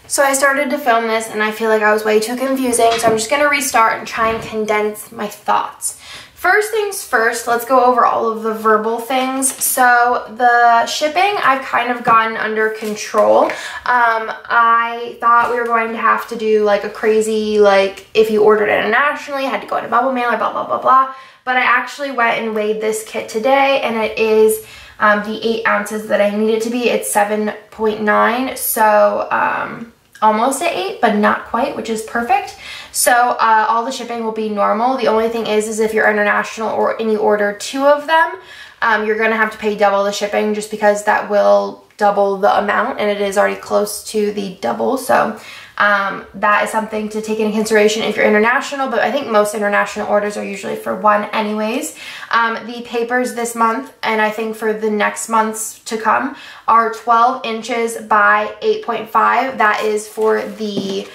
So I started to film this and I feel like I was way too confusing, so I'm just going to restart and try and condense my thoughts. First things first, let's go over all of the verbal things. So the shipping, I've kind of gotten under control. I thought we were going to have to do like a crazy, like if you ordered internationally, had to go in a bubble mailer, blah, blah, blah, blah. But I actually went and weighed this kit today, and it is the 8 ounces that I need it to be. It's 7.9, so almost at 8, but not quite, which is perfect. So all the shipping will be normal. The only thing is if you're international and you order 2 of them, you're gonna have to pay double the shipping, just because that will double the amount, and it is already close to the double. So that is something to take into consideration if you're international, but I think most international orders are usually for 1 anyways. The papers this month, and I think for the next months to come, are 12 inches by 8.5. That is for the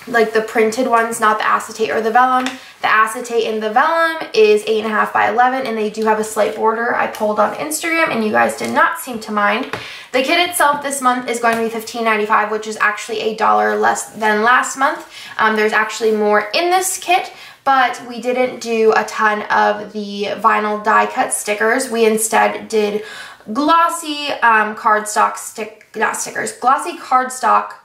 like the printed ones, not the acetate or the vellum. The acetate and the vellum is 8.5 by 11, and they do have a slight border. I pulled on Instagram and you guys did not seem to mind. The kit itself this month is going to be $15.95, which is actually $1 less than last month. There's actually more in this kit, but we didn't do a ton of the vinyl die cut stickers. We instead did glossy glossy cardstock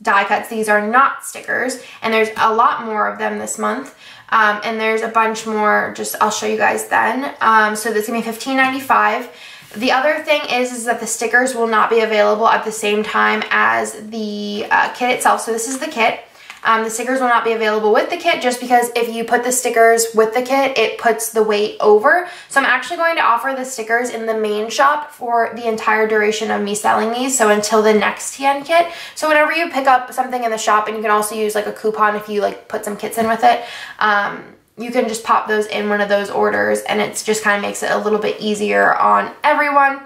die cuts. These are not stickers, and there's a lot more of them this month. And there's a bunch more, I'll show you guys then. So this is gonna be $15.95. The other thing is that the stickers will not be available at the same time as the kit itself. So this is the kit. The stickers will not be available with the kit, just because if you put the stickers with the kit, it puts the weight over. So I'm actually going to offer the stickers in the main shop for the entire duration of me selling these, so until the next TN kit. So whenever you pick up something in the shop, and you can also use like a coupon if you like put some kits in with it, you can just pop those in one of those orders, and it just kind of makes it a little bit easier on everyone.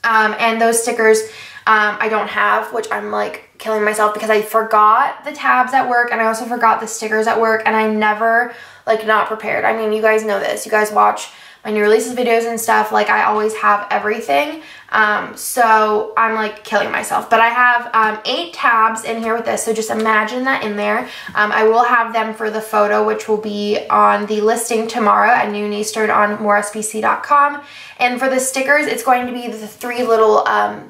And those stickers I don't have, which I'm like killing myself because I forgot the tabs at work, and I also forgot the stickers at work, and I'm never like not prepared. I mean, you guys know this. You guys watch my new releases videos and stuff. Like, I always have everything. So I'm like killing myself. But I have 8 tabs in here with this, so just imagine that in there. I will have them for the photo, which will be on the listing tomorrow at noon Eastern on MoreSPC.com. And for the stickers, it's going to be the 3 little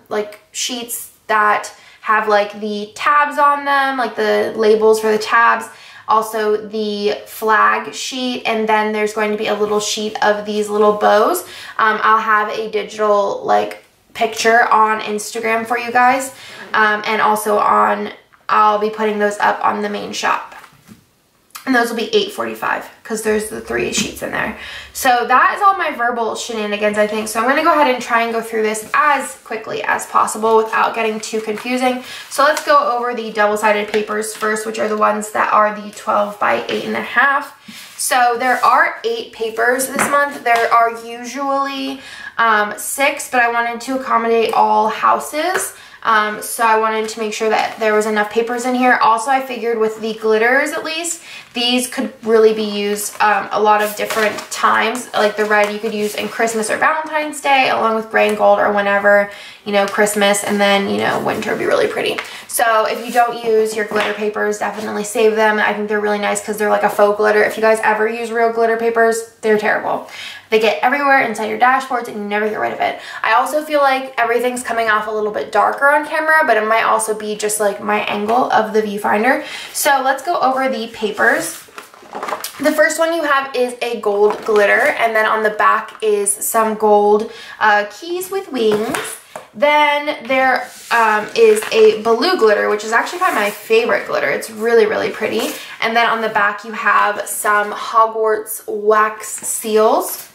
like sheets that have like the tabs on them, like the labels for the tabs, also the flag sheet, and then there's going to be a little sheet of these little bows. I'll have a digital like picture on Instagram for you guys, and also I'll be putting those up on the main shop. And those will be $8.45 because there's the 3 sheets in there. So that is all my verbal shenanigans, I think. So I'm going to go ahead and try and go through this as quickly as possible without getting too confusing. So let's go over the double-sided papers first, which are the ones that are the 12 by 8.5. So there are 8 papers this month. There are usually 6, but I wanted to accommodate all houses. So I wanted to make sure that there was enough papers in here. Also, I figured with the glitters, at least, these could really be used a lot of different times. Like the red you could use in Christmas or Valentine's Day, along with gray and gold, or whenever, you know, Christmas, and then, you know, winter would be really pretty. So if you don't use your glitter papers, definitely save them. I think they're really nice because they're like a faux glitter. If you guys ever use real glitter papers, they're terrible. They get everywhere inside your dashboards and you never get rid of it. I also feel like everything's coming off a little bit darker on camera, but it might also be just like my angle of the viewfinder. So let's go over the papers. The first one you have is a gold glitter, and then on the back is some gold keys with wings. Then there is a blue glitter, which is actually probably my favorite glitter. It's really, really pretty. And then on the back you have some Hogwarts wax seals.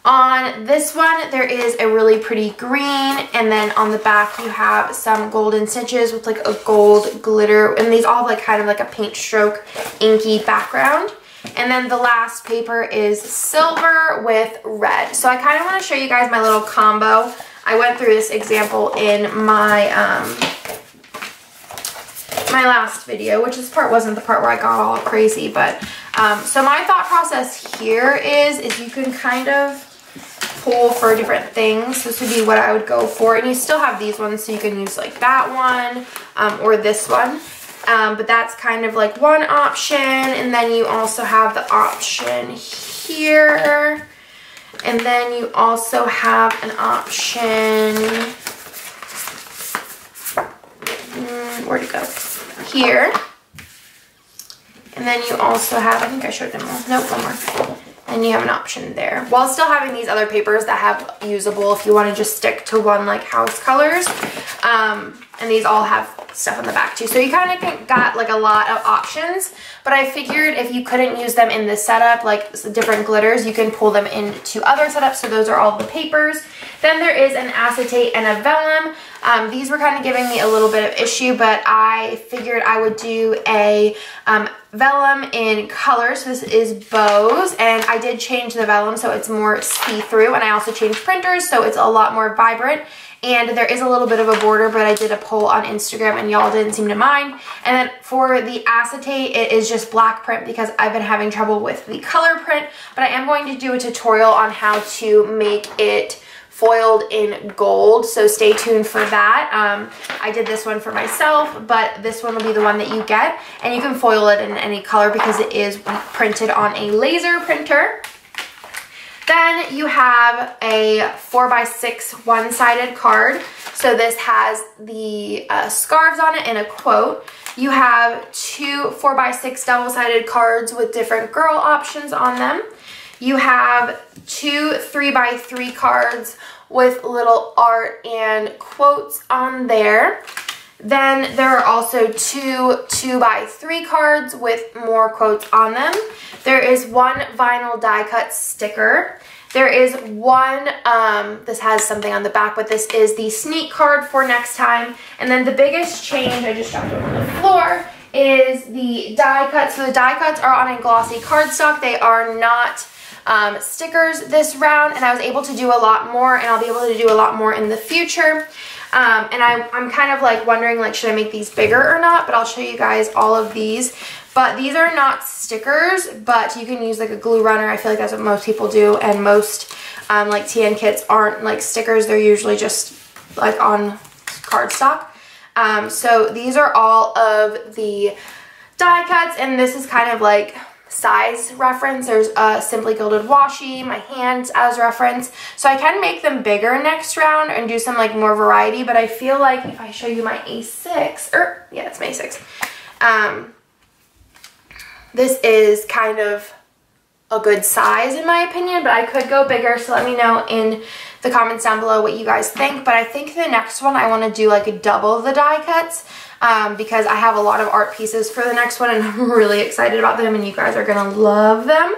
On this one, there is a really pretty green, and then on the back you have some golden stitches with like a gold glitter, and these all have like kind of like a paint stroke inky background. And then the last paper is silver with red. So I kind of want to show you guys my little combo. I went through this example in my my last video, which this part wasn't the part where I got all crazy, but so my thought process here is you can kind of pull for different things. This would be what I would go for. And you still have these ones, so you can use like that one or this one. But that's kind of like one option. And then you also have the option here. And then you also have an option, where'd it go? Here. And then you also have, I think I showed them all. Nope, one more. And you have an option there. While still having these other papers that have usable if you want to just stick to one like house colors. And these all have stuff on the back too. So you kind of got like a lot of options. But I figured if you couldn't use them in this setup, like different glitters, you can pull them into other setups. So those are all the papers. Then there is an acetate and a vellum. These were kind of giving me a little bit of issue, but I figured I would do a vellum in color. So this is bows, and I did change the vellum so it's more see-through, and I also changed printers so it's a lot more vibrant. And there is a little bit of a border, but I did a poll on Instagram and y'all didn't seem to mind. And then for the acetate, it is just black print because I've been having trouble with the color print. But I am going to do a tutorial on how to make it foiled in gold, so stay tuned for that. I did this one for myself, but this one will be the one that you get. And you can foil it in any color because it is printed on a laser printer. Then you have a 4x6 one-sided card. So this has the scarves on it and a quote. You have two 4x6 double-sided cards with different girl options on them. You have two 3x3 cards with little art and quotes on there. Then there are also two 2x3 cards with more quotes on them. There is one vinyl die cut sticker. There is one, this has something on the back, but this is the sneak card for next time. And then the biggest change, I just dropped it on the floor, is the die cuts. So the die cuts are on a glossy cardstock. They are not stickers this round, and I was able to do a lot more, and I'll be able to do a lot more in the future. And I'm kind of like wondering, like, should I make these bigger or not? But I'll show you guys all of these. But these are not stickers, but you can use like a glue runner. I feel like that's what most people do, and most like TN kits aren't like stickers. They're usually just like on cardstock. So these are all of the die cuts, and this is kind of like size reference. There's a Simply Gilded washi, my hands as reference. So I can make them bigger next round and do some like more variety, but I feel like if I show you my A6, or yeah, it's my A6. This is kind of a good size in my opinion, but I could go bigger, so let me know in the comments down below what you guys think. But I think the next one I want to do like double the die cuts because I have a lot of art pieces for the next one, and I'm really excited about them, and you guys are gonna love them.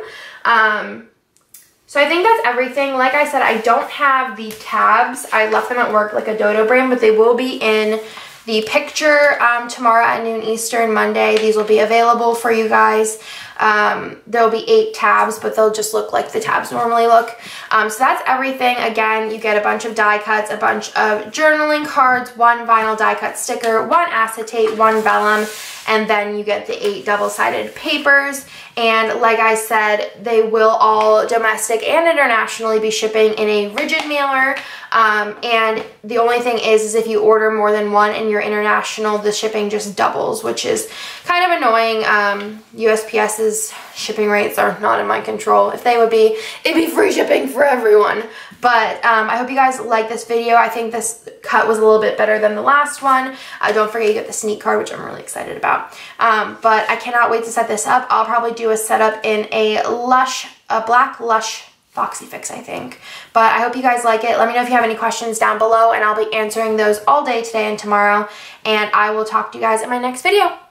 So I think that's everything. Like I said, I don't have the tabs. I left them at work, like a Dodo brand, but they will be in the picture tomorrow at noon Eastern, Monday. These will be available for you guys. There'll be 8 tabs, but they'll just look like the tabs normally look. So that's everything. Again, you get a bunch of die cuts, a bunch of journaling cards, one vinyl die cut sticker, one acetate, one vellum, and then you get the 8 double-sided papers. And like I said, they will all domestic and internationally be shipping in a rigid mailer. And the only thing is if you order more than one and you're international, the shipping just doubles, which is kind of annoying. USPS's shipping rates are not in my control. If they would be, it'd be free shipping for everyone. But I hope you guys like this video. I think this cut was a little bit better than the last one. Don't forget you get the sneak card, which I'm really excited about. But I cannot wait to set this up. I'll probably do a setup in a black lush Foxy Fix, I think. But I hope you guys like it. Let me know if you have any questions down below, and I'll be answering those all day today and tomorrow. And I will talk to you guys in my next video.